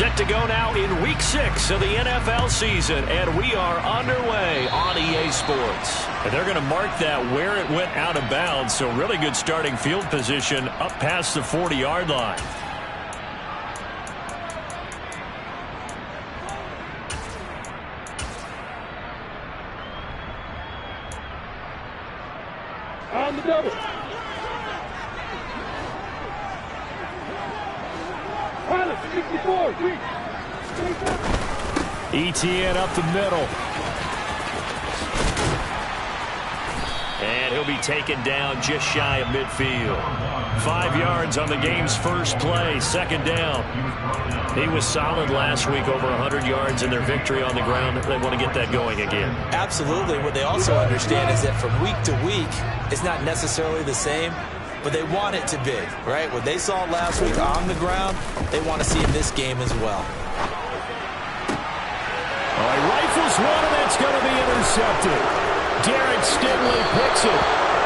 Set to go now in Week 6 of the NFL season, and we are underway on EA Sports. And they're going to mark that where it went out of bounds, so really good starting field position up past the 40-yard line. On the double. Pilot, 64, ETN up the middle. And he'll be taken down just shy of midfield. 5 yards on the game's first play, second down. He was solid last week, over 100 yards in their victory on the ground. They want to get that going again. Absolutely. What they also understand is that from week to week, it's not necessarily the same, but they want it to be, right? What they saw last week on the ground, they want to see in this game as well. Oh, he rifles one, and that's going to be intercepted. Derek Stingley picks it.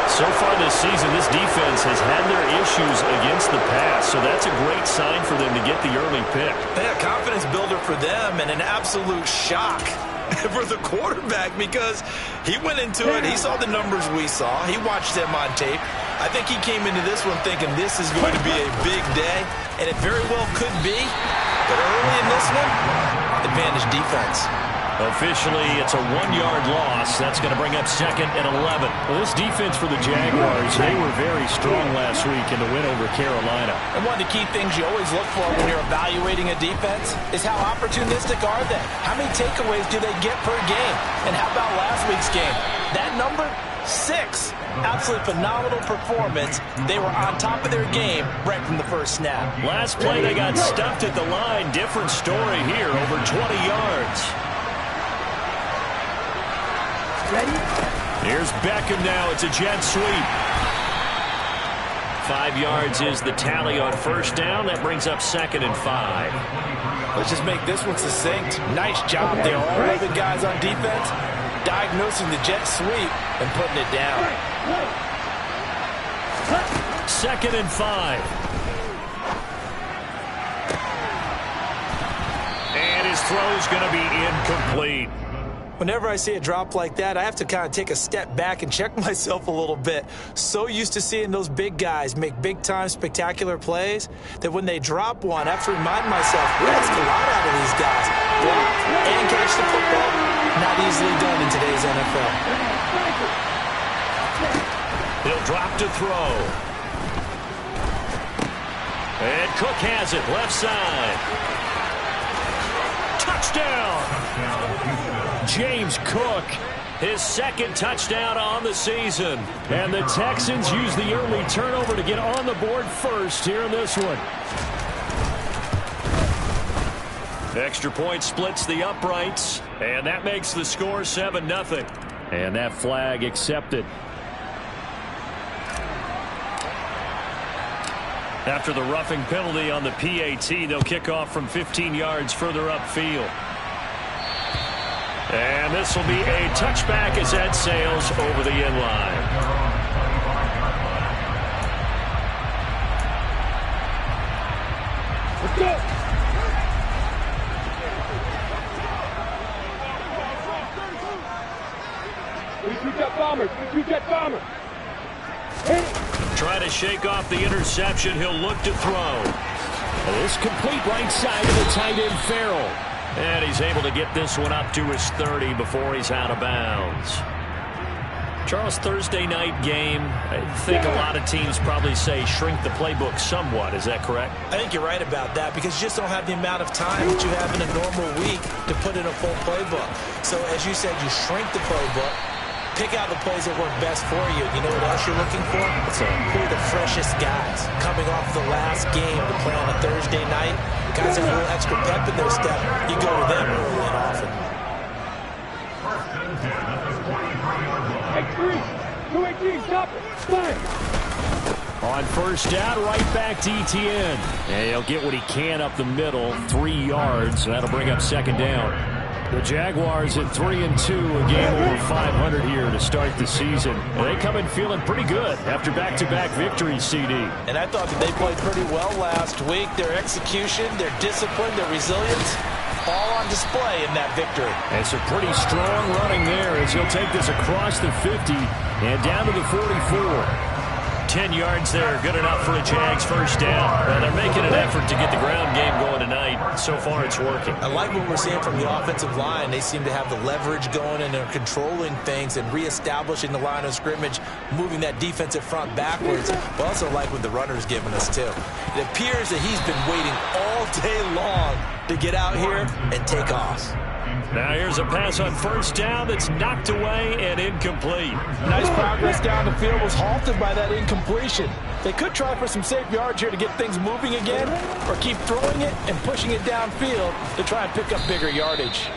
So far this season, this defense has had their issues against the pass, so that's a great sign for them to get the early pick. Yeah, confidence builder for them and an absolute shock for the quarterback because he went into it. He saw the numbers we saw. He watched them on tape. I think he came into this one thinking this is going to be a big day, and it very well could be. But early in this one, advantage defense. Officially, it's a 1-yard loss. That's going to bring up 2nd and 11. Well, this defense for the Jaguars, they were very strong last week in the win over Carolina. And one of the key things you always look for when you're evaluating a defense is how opportunistic are they? How many takeaways do they get per game? And how about last week's game? That number, 6. Absolutely phenomenal performance. They were on top of their game right from the first snap. Last play, they got stuffed at the line. Different story here, over 20 yards. Ready? Here's Beckham now. It's a jet sweep. 5 yards is the tally on first down. That brings up 2nd and 5. Let's just make this one succinct. Nice job there. All 11 guys on defense diagnosing the jet sweep and putting it down. 2nd and 5. And his throw's going to be incomplete. Whenever I see a drop like that, I have to kind of take a step back and check myself a little bit. So used to seeing those big guys make big-time spectacular plays that when they drop one, I have to remind myself, we ask a lot out of these guys. Block and catch the football, not easily done in today's NFL. He'll drop to throw. And Cook has it, left side. Touchdown! James Cook, his 2nd touchdown on the season. And the Texans use the early turnover to get on the board first here in this one. Extra point splits the uprights, and that makes the score 7-0. And that flag accepted. After the roughing penalty on the PAT, they'll kick off from 15 yards further upfield. And this will be a touchback as that sails over the end line. Let's go. Jet bombers. Jet bombers. Trying to shake off the interception. He'll look to throw. This complete right side of the tight end Farrell. And he's able to get this one up to his 30 before he's out of bounds. Charles, Thursday night game, I think a lot of teams probably say shrink the playbook somewhat. Is that correct? I think you're right about that because you just don't have the amount of time that you have in a normal week to put in a full playbook. So as you said, you shrink the playbook, pick out the plays that work best for you. You know what else you're looking for? Who are the freshest guys coming off the last game to play on a Thursday night? Guys have a little extra pep in their step. You go to them early and often. X3, 218, stop it. Fine. On first down, right back to ETN. And he'll get what he can up the middle, 3 yards. That'll bring up 2nd down. The Jaguars at 3-2, a game over 500 here to start the season. And they come in feeling pretty good after back-to-back victories, CD. And I thought that they played pretty well last week. Their execution, their discipline, their resilience, all on display in that victory. And some pretty strong running there as he'll take this across the 50 and down to the 44. 10 yards there, good enough for a Jags first down. Well, they're making an effort to get the ground game going tonight. So far, it's working. I like what we're seeing from the offensive line. They seem to have the leverage going, and they're controlling things and reestablishing the line of scrimmage, moving that defensive front backwards. But also like what the runner's giving us, too. It appears that he's been waiting all day long to get out here and take off. Now here's a pass on first down that's knocked away and incomplete. Nice progress down the field, was halted by that incompletion. They could try for some safe yards here to get things moving again, or keep throwing it and pushing it downfield to try and pick up bigger yardage.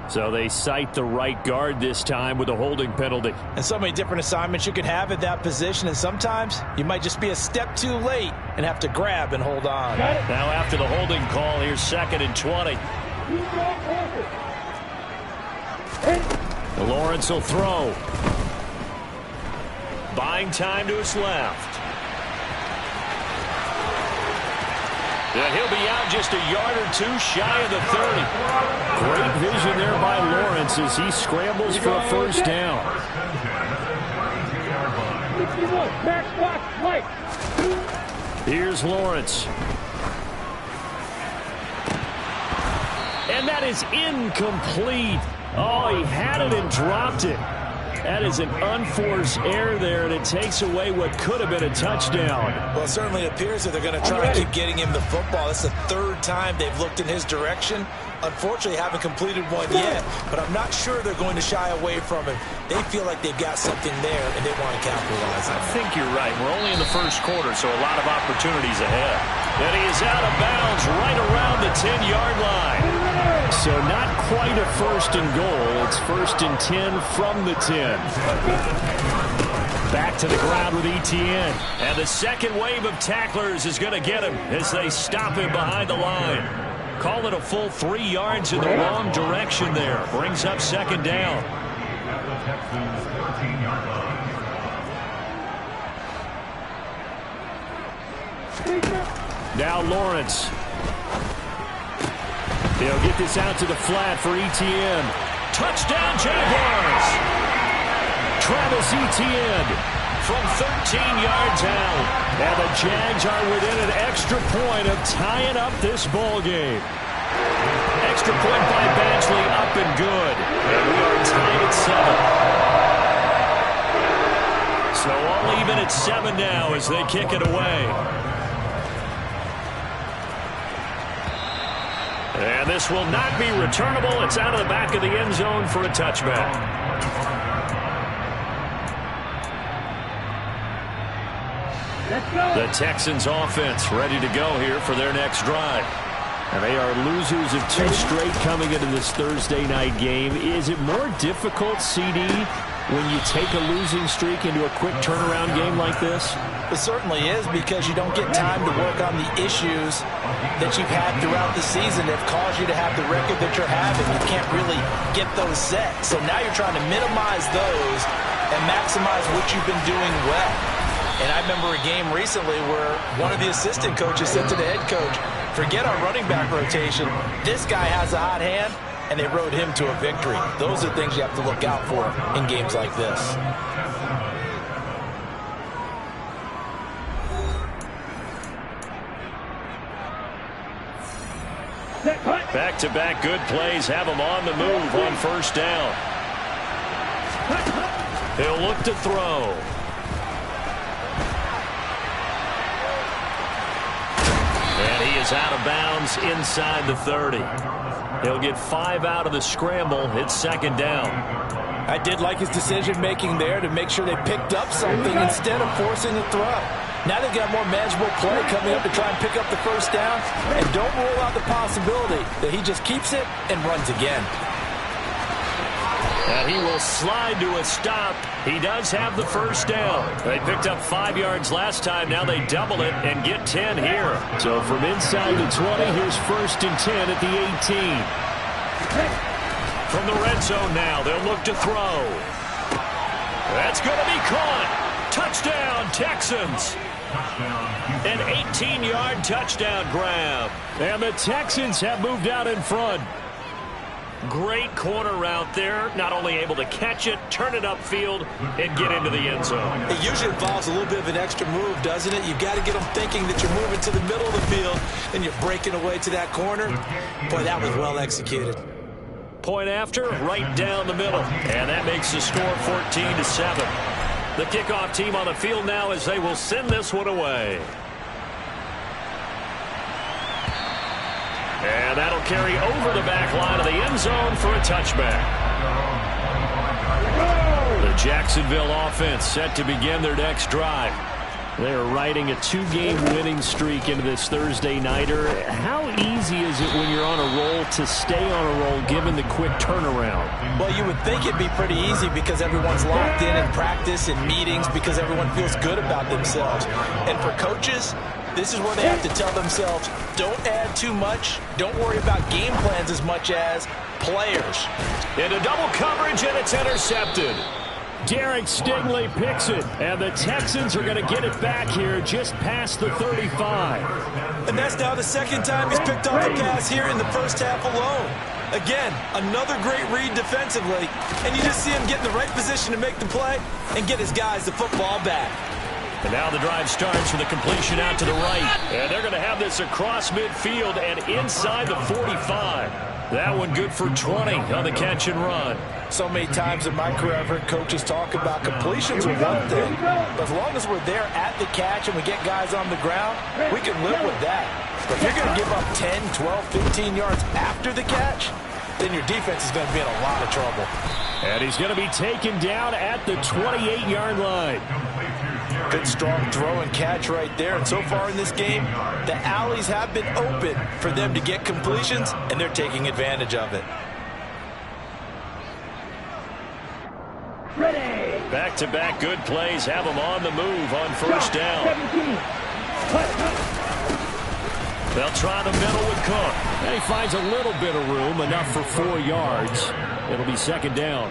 So they cite the right guard this time with a holding penalty. And so many different assignments you could have at that position, and sometimes you might just be a step too late and have to grab and hold on. Now after the holding call, here's 2nd and 20. Lawrence will throw. Buying time to his left. And he'll be out just a yard or two shy of the 30. Great vision there by Lawrence as he scrambles for a first down. Here's Lawrence. And that is incomplete. Oh, he had it and dropped it. That is an unforced error there, and it takes away what could have been a touchdown. Well, it certainly appears that they're going to try and keep getting him the football. It's the 3rd time they've looked in his direction. Unfortunately, haven't completed one yet, but I'm not sure they're going to shy away from him. They feel like they've got something there, and they want to capitalize on it. I think you're right. We're only in the first quarter, so a lot of opportunities ahead. And he is out of bounds right around the 10-yard line. So not quite a 1st and goal. It's 1st and 10 from the 10. Back to the ground with Etienne. And the second wave of tacklers is going to get him as they stop him behind the line. Call it a full 3 yards in the wrong direction there. Brings up 2nd down. Now Lawrence. They'll get this out to the flat for Etienne. Touchdown Jaguars! Travis Etienne from 13 yards out. And the Jags are within an extra point of tying up this ball game. Extra point by Badgley, up and good. And we are tied at 7. So all even at 7 now as they kick it away. And this will not be returnable. It's out of the back of the end zone for a touchback. The Texans offense ready to go here for their next drive. And they are losers of 2 straight coming into this Thursday night game. Is it more difficult, CD, when you take a losing streak into a quick turnaround game like this? It certainly is, because you don't get time to work on the issues that you've had throughout the season that have caused you to have the record that you're having. You can't really get those set. So now you're trying to minimize those and maximize what you've been doing well. And I remember a game recently where one of the assistant coaches said to the head coach, forget our running back rotation. This guy has a hot hand, and they rode him to a victory. Those are things you have to look out for in games like this. Back-to-back good plays have him on the move on first down. He'll look to throw. And he is out of bounds inside the 30. He'll get 5 out of the scramble. It's 2nd down. I did like his decision-making there to make sure they picked up something instead of forcing the throw. Now they've got more manageable play coming up to try and pick up the first down. And don't rule out the possibility that he just keeps it and runs again. And he will slide to a stop. He does have the first down. They picked up 5 yards last time. Now they double it and get 10 here. So from inside the 20, here's 1st and 10 at the 18. From the red zone now, they'll look to throw. That's going to be caught. Touchdown, Texans. An 18-yard touchdown grab. And the Texans have moved out in front. Great corner route there. Not only able to catch it, turn it upfield, and get into the end zone. It usually involves a little bit of an extra move, doesn't it? You've got to get them thinking that you're moving to the middle of the field and you're breaking away to that corner. Boy, that was well executed. Point after, right down the middle. And that makes the score 14-7. The kickoff team on the field now as they will send this one away. And that'll carry over the back line of the end zone for a touchback. The Jacksonville offense set to begin their next drive. They're riding a 2-game winning streak into this Thursday nighter. How easy is it when you're on a roll to stay on a roll given the quick turnaround? Well, you would think it'd be pretty easy because everyone's locked in practice and meetings because everyone feels good about themselves. And for coaches, this is where they have to tell themselves, don't add too much. Don't worry about game plans as much as players. Into double coverage, and it's intercepted. Derek Stingley picks it, and the Texans are going to get it back here just past the 35. And that's now the second time he's picked off a pass here in the first half alone. Again, another great read defensively, and you just see him get in the right position to make the play and get his guys the football back. And now the drive starts with a completion out to the right. And they're going to have this across midfield and inside the 45. That one good for 20 on the catch and run. So many times in my career I've heard coaches talk about completions are one thing. But as long as we're there at the catch and we get guys on the ground, we can live with that. But if you're going to give up 10, 12, 15 yards after the catch, then your defense is going to be in a lot of trouble. And he's going to be taken down at the 28-yard line. Good strong throw and catch right there. And so far in this game, the alleys have been open for them to get completions, and they're taking advantage of it. Back-to-back good plays have them on the move on first down. They'll try the middle with Cook. And he finds a little bit of room, enough for 4 yards. It'll be second down.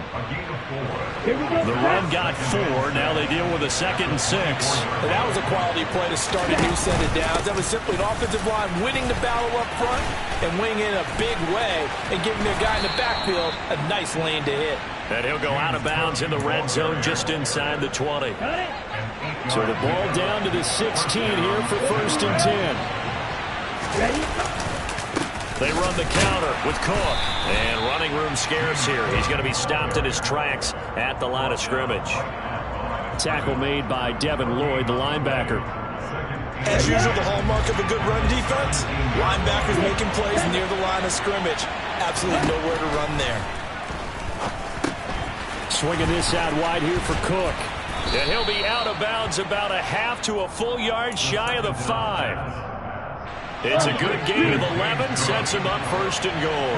The run got 4. Now they deal with a 2nd and 6. And that was a quality play to start a new set of downs. That was simply an offensive line winning the battle up front and winning in a big way and giving their guy in the backfield a nice lane to hit. And he'll go out of bounds in the red zone just inside the 20. So the ball down to the 16 here for 1st and 10. Ready? They run the counter with Cook. And running room scarce here. He's going to be stopped in his tracks at the line of scrimmage. Tackle made by Devin Lloyd, the linebacker. As usual, the hallmark of a good run defense, linebackers making plays near the line of scrimmage. Absolutely nowhere to run there. Swinging this out wide here for Cook. And he'll be out of bounds about a half to a full yard shy of the 5. It's a good gain of 11, sets him up 1st and goal.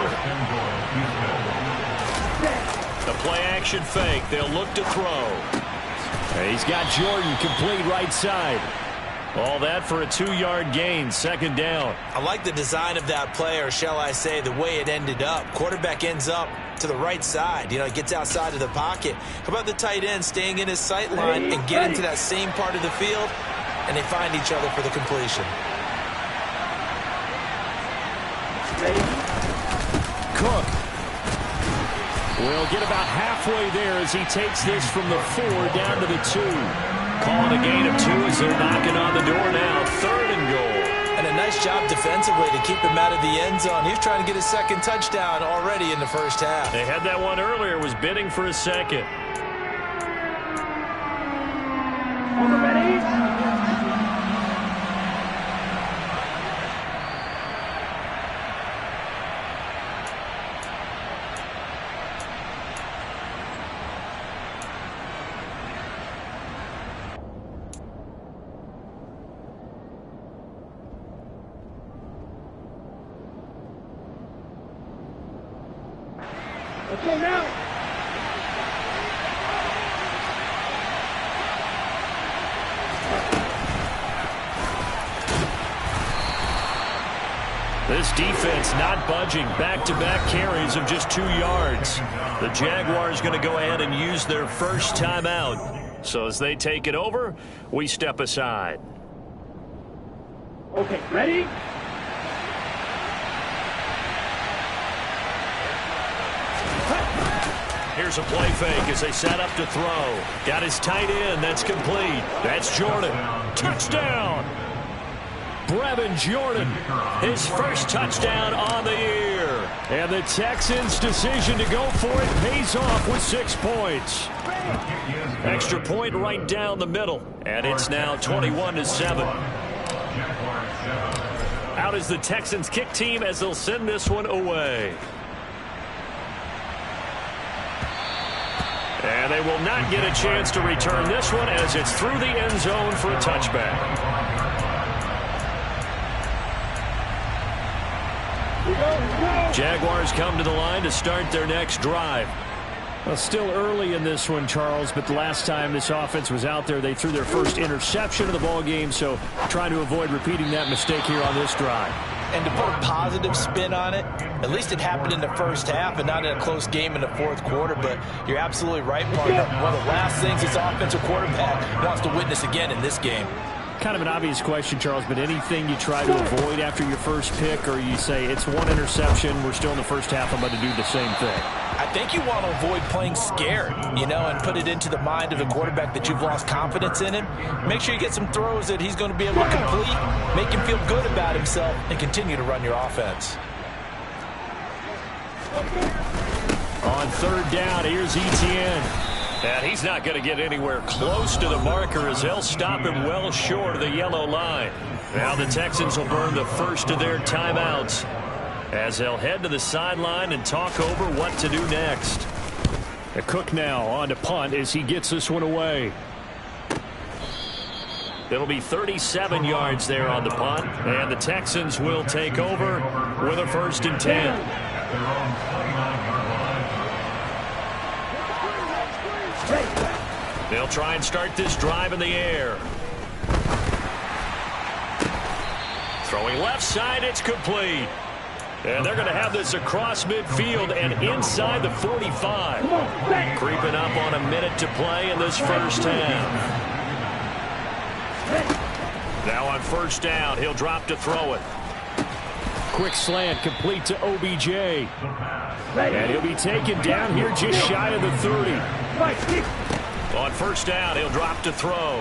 The play-action fake, they'll look to throw. And he's got Jordan complete right side. All that for a 2-yard gain, 2nd down. I like the design of that play, or shall I say the way it ended up. Quarterback ends up to the right side. You know, he gets outside of the pocket. How about the tight end staying in his sight line and get into that same part of the field, and they find each other for the completion. Cook will get about halfway there as he takes this from the 4 down to the 2. Calling a gain of 2 as they're knocking on the door now. 3rd and goal. And a nice job defensively to keep him out of the end zone. He's trying to get his 2nd touchdown already in the first half. They had that one earlier, was bidding for a 2nd. Ready? Let's go now. this defense not budging. Back-to-back carries of just 2 yards. The Jaguars going to go ahead and use their first timeout. So as they take it over, we step aside. Okay, ready? Here's a play fake as they set up to throw. Got his tight end. That's complete. That's Jordan. Touchdown. Brevin Jordan, his first touchdown on the year. And the Texans' decision to go for it pays off with 6 points. Extra point right down the middle. And it's now 21-7. Out is the Texans kick team as they'll send this one away. And they will not get a chance to return this one as it's through the end zone for a touchback. Jaguars come to the line to start their next drive. Well, still early in this one, Charles, but the last time this offense was out there, they threw their first interception of the ball game, so trying to avoid repeating that mistake here on this drive. And to put a positive spin on it, at least it happened in the first half and not in a close game in the fourth quarter. But you're absolutely right, partner. One of the last things this offensive quarterback wants to witness again in this game. Kind of an obvious question, Charles, but anything you try to avoid after your first pick, or you say it's one interception, we're still in the first half, I'm going to do the same thing? I think you want to avoid playing scared, you know, and put it into the mind of the quarterback that you've lost confidence in him. Make sure you get some throws that he's going to be able to complete, make him feel good about himself, and continue to run your offense. On third down, here's Etienne. And he's not going to get anywhere close to the marker as they'll stop him well short of the yellow line. Now the Texans will burn the first of their timeouts as they'll head to the sideline and talk over what to do next. Cook now on to punt as he gets this one away. It'll be 37 yards there on the punt, and the Texans will take over with a 1st and 10. They'll try and start this drive in the air. Throwing left side, it's complete. And they're going to have this across midfield and inside the 45. Creeping up on a minute to play in this first half. Now on first down, he'll drop to throw it. Quick slant complete to OBJ. And he'll be taken down here just shy of the 30. On first down, he'll drop to throw.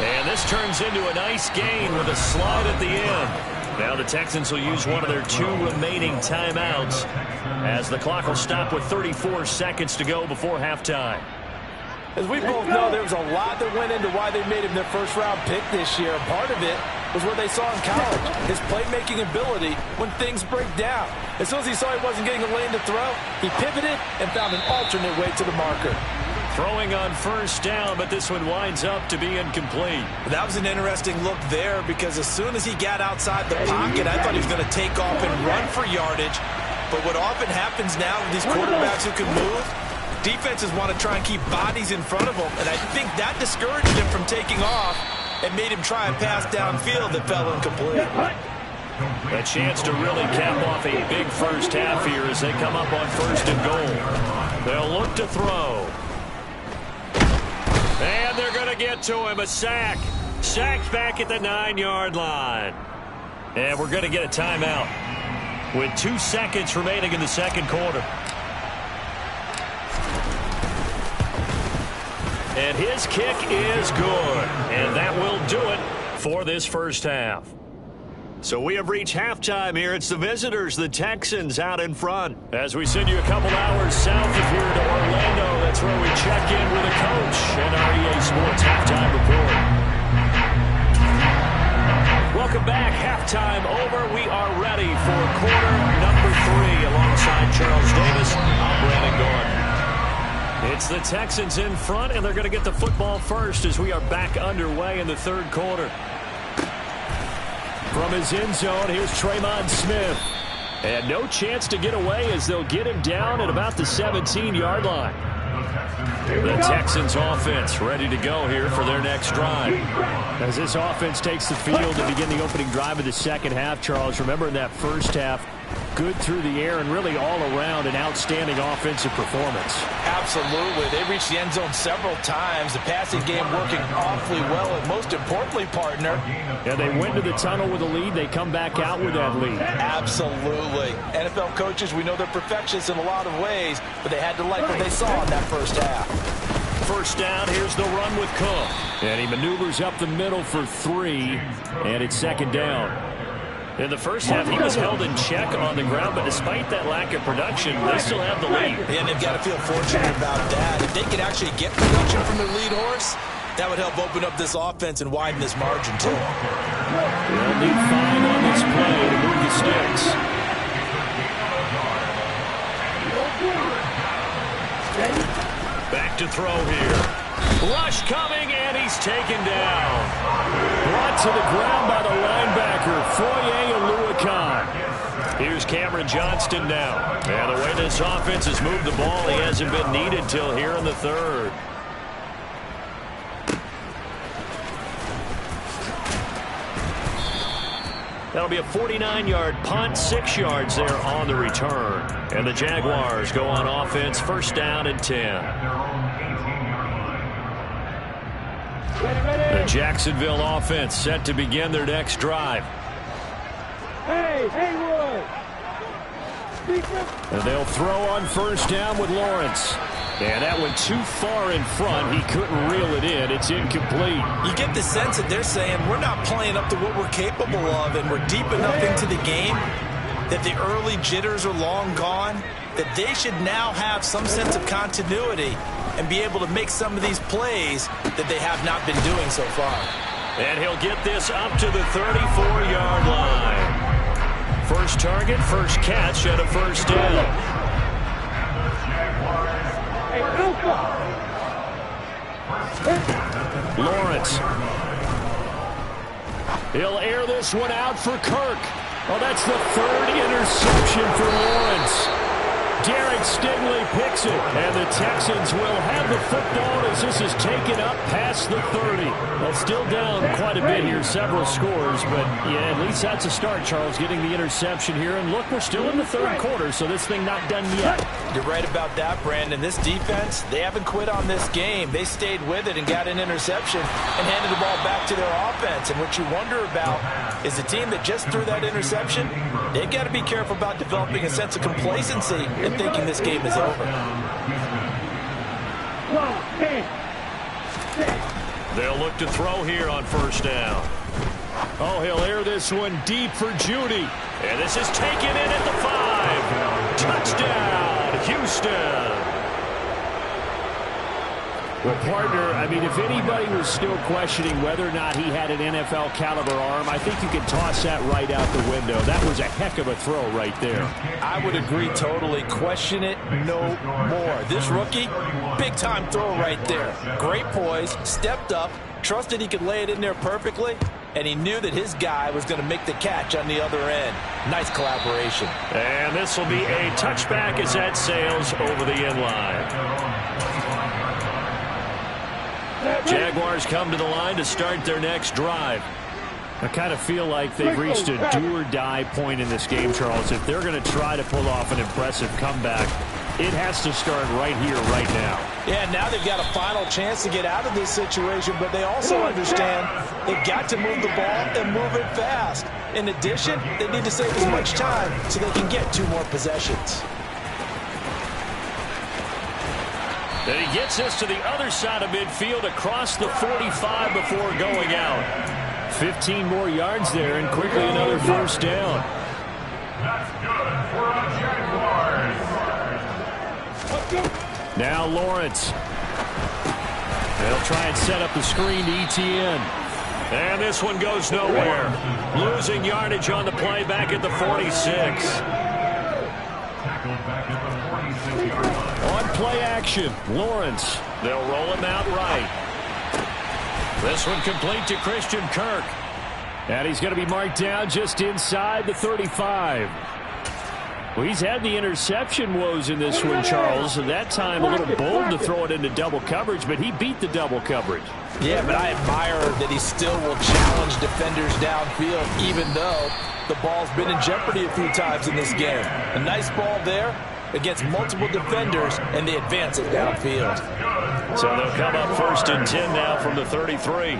And this turns into a nice gain with a slide at the end. Now the Texans will use one of their 2 remaining timeouts as the clock will stop with 34 seconds to go before halftime. As we both know, there was a lot that went into why they made him their first-round pick this year. Part of it was what they saw in college, his playmaking ability when things break down. As soon as he saw he wasn't getting a lane to throw, he pivoted and found an alternate way to the marker. Throwing on first down, but this one winds up to be incomplete. That was an interesting look there because as soon as he got outside the pocket, I thought he was going to take off and run for yardage. But what often happens now with these quarterbacks who can move, defenses want to try and keep bodies in front of them, and I think that discouraged him from taking off and made him try and pass downfield that fell incomplete. A chance to really cap off a big first half here as they come up on 1st and goal. They'll look to throw. And they're going to get to him. A sack. Sacked back at the 9-yard line. And we're going to get a timeout with 2 seconds remaining in the second quarter. And his kick is good. And that will do it for this first half. So we have reached halftime here. It's the visitors, the Texans, out in front. As we send you a couple hours south of here to Orlando, that's where we check in with a coach and our EA Sports halftime report. Welcome back. Halftime over. We are ready for quarter number 3 alongside Charles Davis. I'm Brandon Gordon. It's the Texans in front, and they're going to get the football first as we are back underway in the third quarter. From his end zone, here's Tremon Smith. And no chance to get away as they'll get him down at about the 17-yard line. The Texans offense ready to go here for their next drive. As this offense takes the field to begin the opening drive of the second half, Charles, remember in that first half, good through the air and really all around an outstanding offensive performance. Absolutely. They reached the end zone several times. The passing game working awfully well, and most importantly, partner. Yeah, they went to the tunnel with a lead. They come back out with that lead. Absolutely. NFL coaches, we know they're perfectionists in a lot of ways, but they had to like what they saw in that first half. First down, here's the run with Cook. And he maneuvers up the middle for 3, and it's second down. In the first half, he was held in check on the ground, but despite that lack of production, they still have the lead. And they've got to feel fortunate about that. If they can actually get production from their lead horse, that would help open up this offense and widen this margin, too. They'll need 5 on this play to move the sticks. Back to throw here. Rush coming, and he's taken down. Brought to the ground by the linebacker, Foye Oluwakan. Here's Cameron Johnston now. And the way this offense has moved the ball, he hasn't been needed till here in the third. That'll be a 49-yard punt, 6 yards there on the return. And the Jaguars go on offense, first down and 10. The Jacksonville offense set to begin their next drive. Hey, Haywood! And they'll throw on first down with Lawrence. And that went too far in front. He couldn't reel it in. It's incomplete. You get the sense that they're saying we're not playing up to what we're capable of, and we're deep enough into the game that the early jitters are long gone, that they should now have some sense of continuity and be able to make some of these plays that they have not been doing so far. And he'll get this up to the 34-yard line. First target, first catch, and a first down. Lawrence. He'll air this one out for Kirk. Oh, that's the 3rd interception for Lawrence. Derek Stingley picks it, and the Texans will have the football as this is taken up past the 30. Well, still down quite a bit here, several scores, but yeah, at least that's a start, Charles, getting the interception here. And look, we're still in the third quarter, so this thing not done yet. You're right about that, Brandon. This defense, they haven't quit on this game. They stayed with it and got an interception and handed the ball back to their offense. And what you wonder about is the team that just threw that interception, they've got to be careful about developing a sense of complacency and thinking this game is over. They'll look to throw here on first down. Oh, he'll air this one deep for Judy. And this is taken in at the 5. Touchdown, Houston. Well, partner, I mean, if anybody was still questioning whether or not he had an NFL caliber arm, I think you can toss that right out the window. That was a heck of a throw right there. I would agree totally. Question it no more. This rookie, big-time throw right there. Great poise, stepped up, trusted he could lay it in there perfectly, and he knew that his guy was going to make the catch on the other end. Nice collaboration. And this will be a touchback as that sails over the end line. Jaguars come to the line to start their next drive. I kind of feel like they've reached a do-or-die point in this game, Charles. If they're going to try to pull off an impressive comeback, it has to start right here, right now. Yeah, now they've got a final chance to get out of this situation, but they also understand they've got to move the ball and move it fast. In addition, they need to save as much time so they can get 2 more possessions. Then he gets us to the other side of midfield across the 45 before going out. 15 more yards there, and quickly another first down. That's good for the Jaguars. Now Lawrence. They'll try and set up the screen to ETN. And this one goes nowhere. Losing yardage on the play back at the 46. On play action, Lawrence. They'll roll him out right. This one complete to Christian Kirk. And he's going to be marked down just inside the 35. Well, he's had the interception woes in this one, Charles, and that time a little bold to throw it into double coverage, but he beat the double coverage. Yeah, but I admire that he still will challenge defenders downfield, even though the ball's been in jeopardy a few times in this game. A nice ball there against multiple defenders, and they advance it downfield. So they'll come up 1st and 10 now from the 33.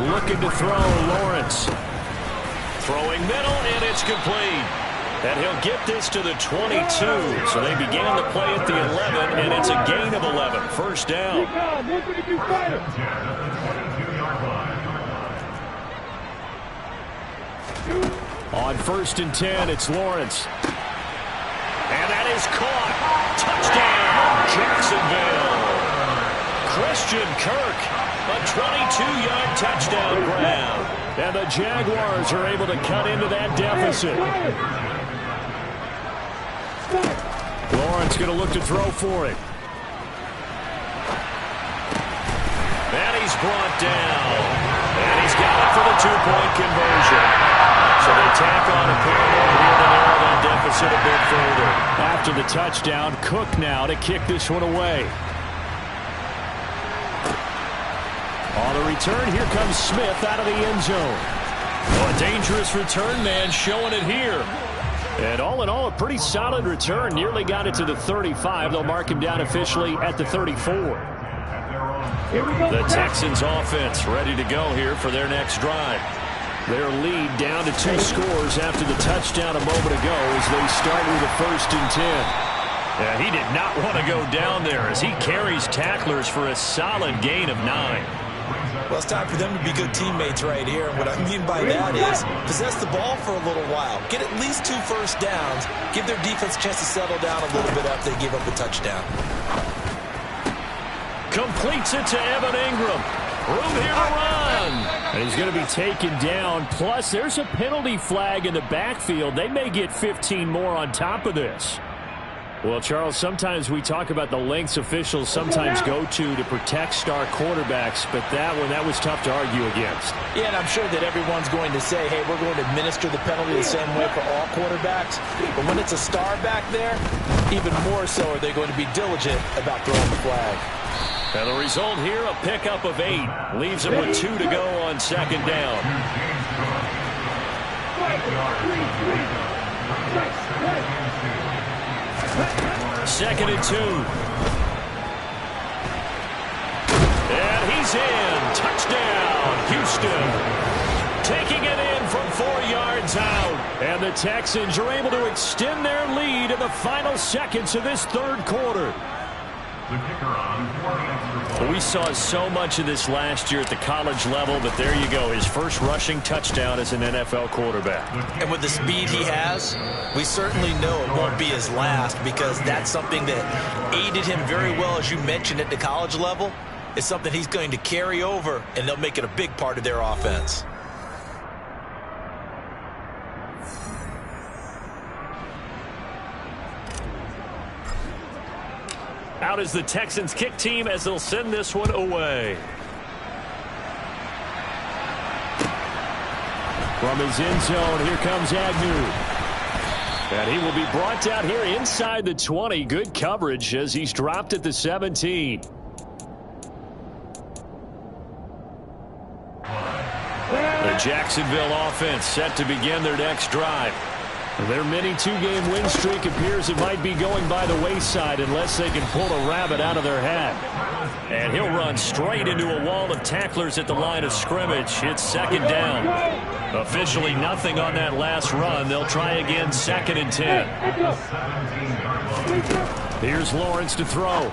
Looking to throw, Lawrence. Throwing middle, and it's complete. And he'll get this to the 22. So they began the play at the 11, and it's a gain of 11. 1st down. On 1st and 10, it's Lawrence. And that is caught. Touchdown, Jacksonville. Christian Kirk, a 22-yard touchdown grab. And the Jaguars are able to cut into that deficit. Lawrence going to look to throw for it. And he's brought down. And he's got it for the 2-point conversion. So they tack on a pair more here to narrow that deficit a bit further. After the touchdown, Cook now to kick this one away. On the return, here comes Smith out of the end zone. Oh, a dangerous return man showing it here. And all in all, a pretty solid return. Nearly got it to the 35. They'll mark him down officially at the 34. The Texans offense ready to go here for their next drive. Their lead down to 2 scores after the touchdown a moment ago as they start with a 1st and 10. Yeah, he did not want to go down there as he carries tacklers for a solid gain of 9. Well, it's time for them to be good teammates right here. And what I mean by that is possess the ball for a little while. Get at least 2 first downs. Give their defense a chance to settle down a little bit after they give up a touchdown. Completes it to Evan Ingram. Room here to run. And he's going to be taken down. Plus, there's a penalty flag in the backfield. They may get 15 more on top of this. Well, Charles, sometimes we talk about the lengths officials sometimes go to protect star quarterbacks, but that was tough to argue against. Yeah, and I'm sure that everyone's going to say, hey, we're going to administer the penalty the same way for all quarterbacks. But when it's a star back there, even more so are they going to be diligent about throwing the flag. And the result here, a pickup of 8. Leaves him with 2 to go on 2nd down. Second and 2. And he's in. Touchdown, Houston. Taking it in from 4 yards out. And the Texans are able to extend their lead in the final seconds of this 3rd quarter. We saw so much of this last year at the college level, but there you go. His first rushing touchdown as an NFL quarterback. And with the speed he has, we certainly know it won't be his last because that's something that aided him very well, as you mentioned, at the college level. It's something he's going to carry over, and they'll make it a big part of their offense. Out is the Texans kick team as they'll send this one away. From his end zone, here comes Agnew. And he will be brought down here inside the 20. Good coverage as he's dropped at the 17. The Jacksonville offense set to begin their next drive. Their mini 2-game win streak appears it might be going by the wayside unless they can pull a rabbit out of their hat. And he'll run straight into a wall of tacklers at the line of scrimmage. It's 2nd down. Officially nothing on that last run. They'll try again 2nd and 10. Here's Lawrence to throw.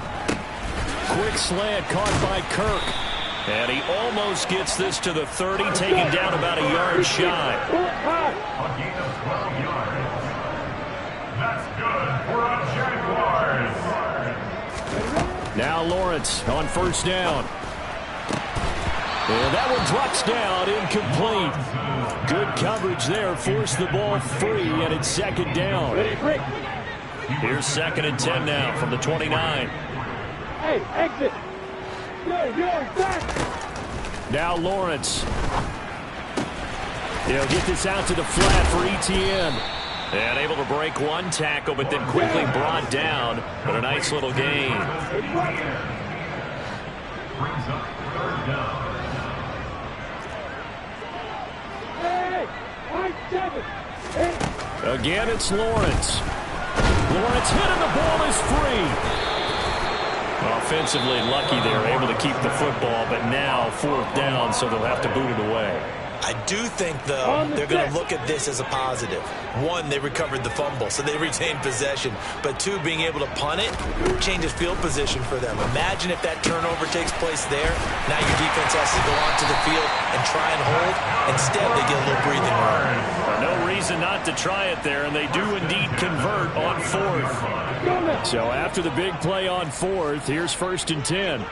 Quick slant caught by Kirk. And he almost gets this to the 30, taken down about a yard shy. That's good for the Jaguars. Now Lawrence on 1st down. And that one drops down, incomplete. Good coverage there, forced the ball free, and it's 2nd down. Here's 2nd and 10 now from the 29. Hey, exit. Now Lawrence. He'll get this out to the flat for Etienne. And able to break one tackle, but then quickly brought down. But a nice little gain. Again, it's Lawrence. Lawrence hit and the ball is free. Offensively lucky they're able to keep the football, but now 4th down, so they'll have to boot it away. I do think, though, they're going to look at this as a positive. 1, they recovered the fumble, so they retained possession. But 2, being able to punt it changes field position for them. Imagine if that turnover takes place there. Now your defense has to go onto the field and try and hold. Instead, they get a little breathing room. No reason not to try it there, and they do indeed convert on 4th. So after the big play on 4th, here's 1st and 10.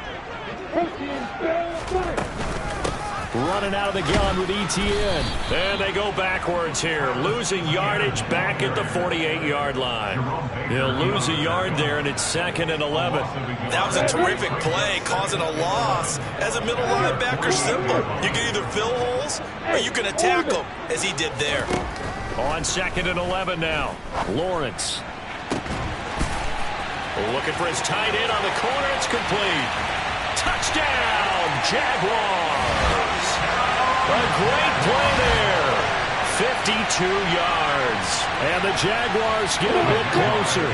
Running out of the gun with Etienne. And they go backwards here, losing yardage back at the 48-yard line. They'll lose a yard there, and it's 2nd and 11. That was a terrific play, causing a loss. As a middle linebacker, simple. You can either fill holes or you can attack them, as he did there. On 2nd and 11 now. Lawrence. Looking for his tight end on the corner. It's complete. Touchdown, Jaguars. A great play there. 52 yards. And the Jaguars get a bit closer.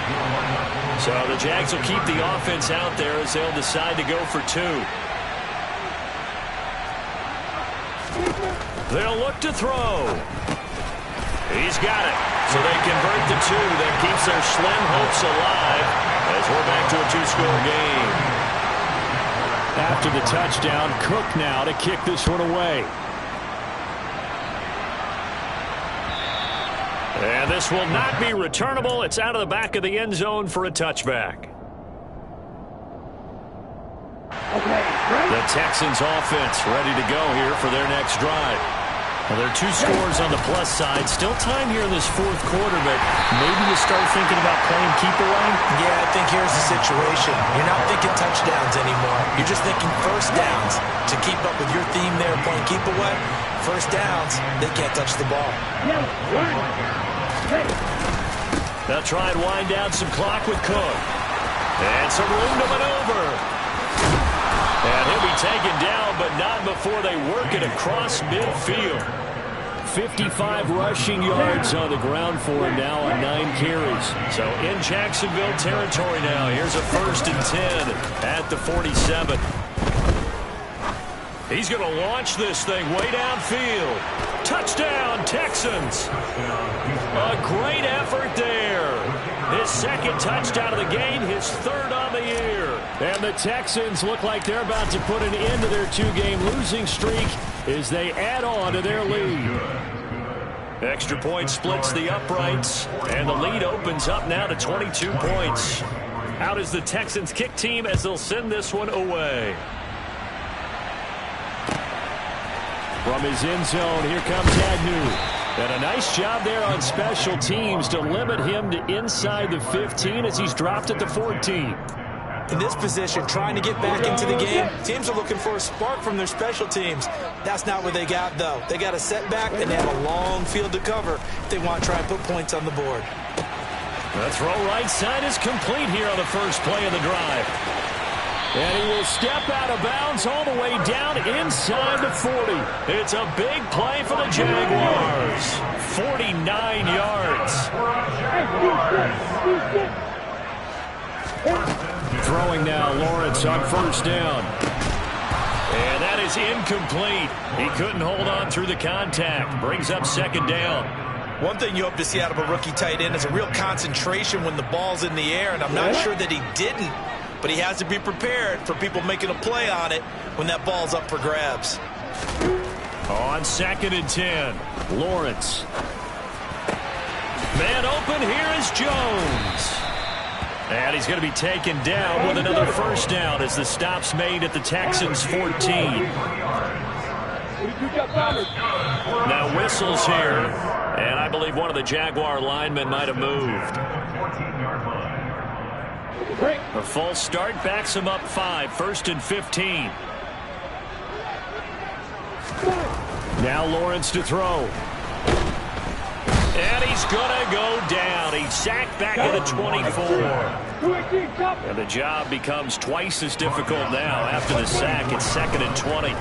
So the Jags will keep the offense out there as they'll decide to go for 2. They'll look to throw. He's got it. So they convert the 2. That keeps their slim hopes alive as we're back to a 2-score game. After the touchdown, Cook now to kick this one away. And this will not be returnable. It's out of the back of the end zone for a touchback. The Texans offense ready to go here for their next drive. Well, there are 2 scores on the plus side. Still time here in this 4th quarter, but maybe you start thinking about playing keep away? Yeah, I think here's the situation. You're not thinking touchdowns anymore. You're just thinking 1st downs. To keep up with your theme there, playing keep away, 1st downs, they can't touch the ball. They'll try and wind down some clock with Cook. And some room to maneuver. And he'll be taken down, but not before they work it across midfield. 55 rushing yards on the ground for him now on 9 carries. So in Jacksonville territory now. Here's a 1st and 10 at the 47. He's going to launch this thing way downfield. Touchdown, Texans. A great effort there. His 2nd touchdown of the game, his 3rd on the year. And the Texans look like they're about to put an end to their 2-game losing streak as they add on to their lead. Extra point splits the uprights, and the lead opens up now to 22 points. Out is the Texans kick team as they'll send this one away. From his end zone, here comes Agnew. And a nice job there on special teams to limit him to inside the 15 as he's dropped at the 14. In this position, trying to get back into the game, teams are looking for a spark from their special teams. That's not what they got, though. They got a setback, and they have a long field to cover if they want to try and put points on the board. The throw right side is complete here on the first play of the drive. And he will step out of bounds all the way down inside the 40. It's a big play for the Jaguars. 49 yards. Throwing now, Lawrence on 1st down. And that is incomplete. He couldn't hold on through the contact. Brings up 2nd down. One thing you hope to see out of a rookie tight end is a real concentration when the ball's in the air, and I'm not sure that he didn't. But he has to be prepared for people making a play on it when that ball's up for grabs. On 2nd and 10. Lawrence. Man open, here is Jones. And he's going to be taken down with another 1st down as the stop's made at the Texans' 14. Now whistles here, and I believe one of the Jaguar linemen might have moved. A false start backs him up 5, 1st and 15. Now Lawrence to throw. And he's going to go down. He's sacked back at the 24. And the job becomes twice as difficult now. After the sack, it's 2nd and 20.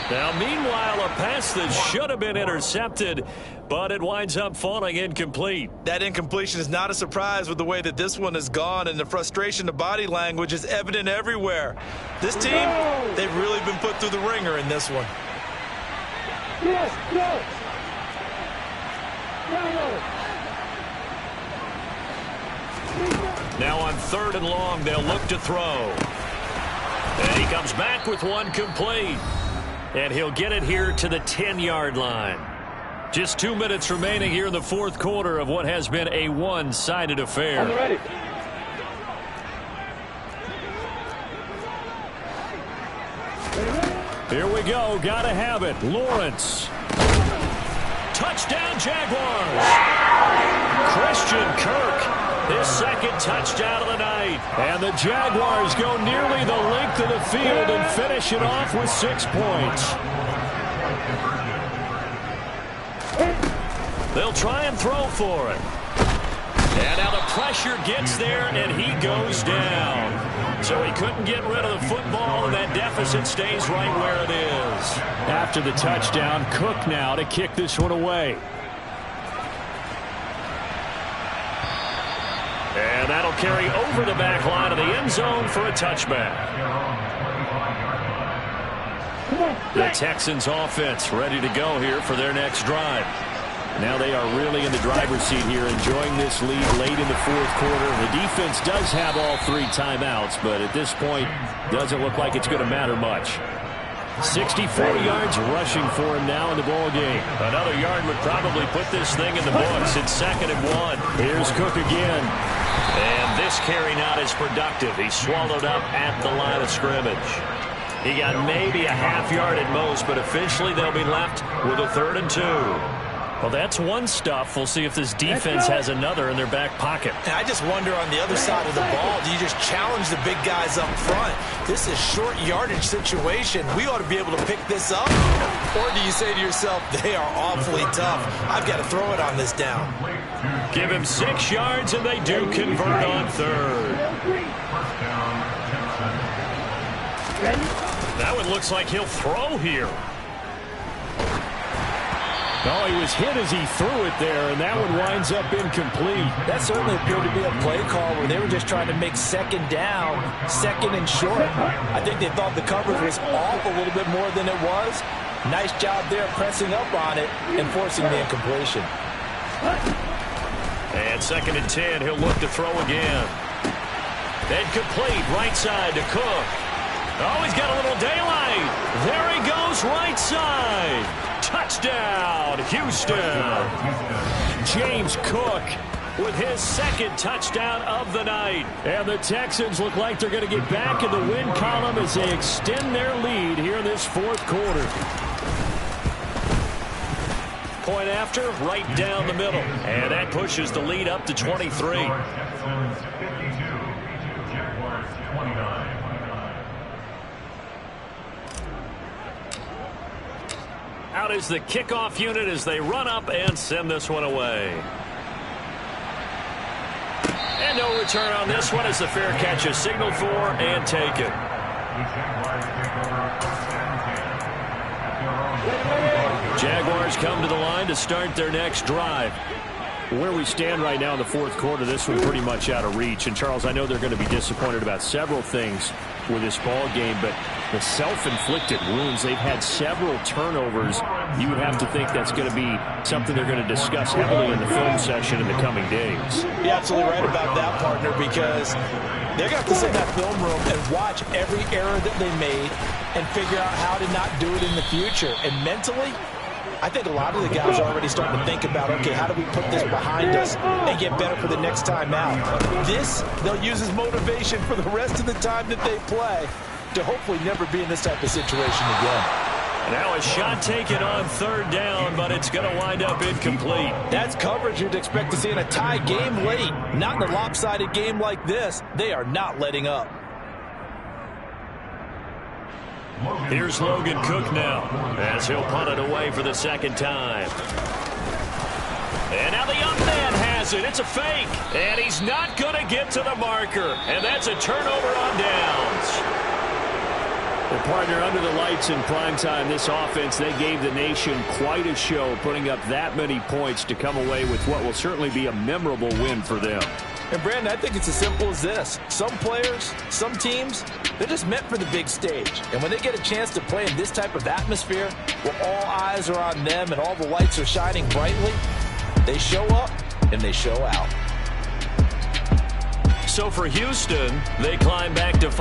Now, meanwhile, a pass that should have been intercepted, but it winds up falling incomplete. That incompletion is not a surprise with the way that this one has gone, and the frustration of body language is evident everywhere. This team, they've really been put through the ringer in this one. Yes, go. Now on 3rd and long, they'll look to throw. And he comes back with one complete. And he'll get it here to the 10-yard line. Just 2 minutes remaining here in the 4th quarter of what has been a one-sided affair. I'm ready. Here we go. Got to have it. Lawrence. Touchdown, Jaguars. Christian Kirk, his 2nd touchdown of the night. And the Jaguars go nearly the length of the field and finish it off with 6 points. They'll try and throw for it. And now the pressure gets there, and he goes down. So he couldn't get rid of the football, and that deficit stays right where it is. After the touchdown, Cook now to kick this one away. And that'll carry over the back line of the end zone for a touchback. The Texans offense ready to go here for their next drive. Now they are really in the driver's seat here, enjoying this lead late in the 4th quarter. The defense does have all 3 timeouts, but at this point, doesn't look like it's going to matter much. 64 yards rushing for him now in the ball game. Another yard would probably put this thing in the books. It's 2nd and 1. Here's Cook again. And this carry not as productive. He's swallowed up at the line of scrimmage. He got maybe a half yard at most, but officially they'll be left with a 3rd and 2. Well, that's one stuff. We'll see if this defense has another in their back pocket. And I just wonder on the other side of the ball, do you just challenge the big guys up front? This is short yardage situation. We ought to be able to pick this up. Or do you say to yourself, they are awfully tough. I've got to throw it on this down. Give him 6 yards, and they do convert on 3rd. That one looks like he'll throw here. Oh, he was hit as he threw it there, and that one winds up incomplete. That certainly appeared to be a play call where they were just trying to make 2nd down, 2nd and short. I think they thought the coverage was off a little bit more than it was. Nice job there pressing up on it and forcing the incompletion. And 2nd and 10, he'll look to throw again. Then complete, right side to Cook. Oh, he's got a little daylight. There he goes, right side. Touchdown, Houston. James Cook with his 2nd touchdown of the night. And the Texans look like they're going to get back in the win column as they extend their lead here in this 4th quarter. Point after, right down the middle. And that pushes the lead up to 23. Texans 52, Jaguars 29. Out is the kickoff unit as they run up and send this one away. And no return on this one as the fair catch is signaled for and taken. Jaguars come to the line to start their next drive. Where we stand right now in the 4th quarter, this one pretty much out of reach. And, Charles, I know they're going to be disappointed about several things with this ball game, but the self-inflicted wounds, they've had several turnovers. You would have to think that's going to be something they're going to discuss heavily in the film session in the coming days. You're absolutely right about that, partner, because they're going to have to sit in that film room and watch every error that they made and figure out how to not do it in the future. And mentally, I think a lot of the guys are already starting to think about, okay, how do we put this behind us and get better for the next time out? This, they'll use as motivation for the rest of the time that they play to hopefully never be in this type of situation again. Now a shot taken on 3rd down, but it's going to wind up incomplete. That's coverage you'd expect to see in a tie game late. Not in a lopsided game like this. They are not letting up. Here's Logan Cook now as he'll punt it away for the second time. And now the young man has it. It's a fake. And he's not going to get to the marker. And that's a turnover on downs. Well, partner, under the lights in primetime, this offense, they gave the nation quite a show, putting up that many points to come away with what will certainly be a memorable win for them. And, Brandon, I think it's as simple as this. Some players, some teams, they're just meant for the big stage. And when they get a chance to play in this type of atmosphere, where all eyes are on them and all the lights are shining brightly, they show up and they show out. So for Houston, they climb back to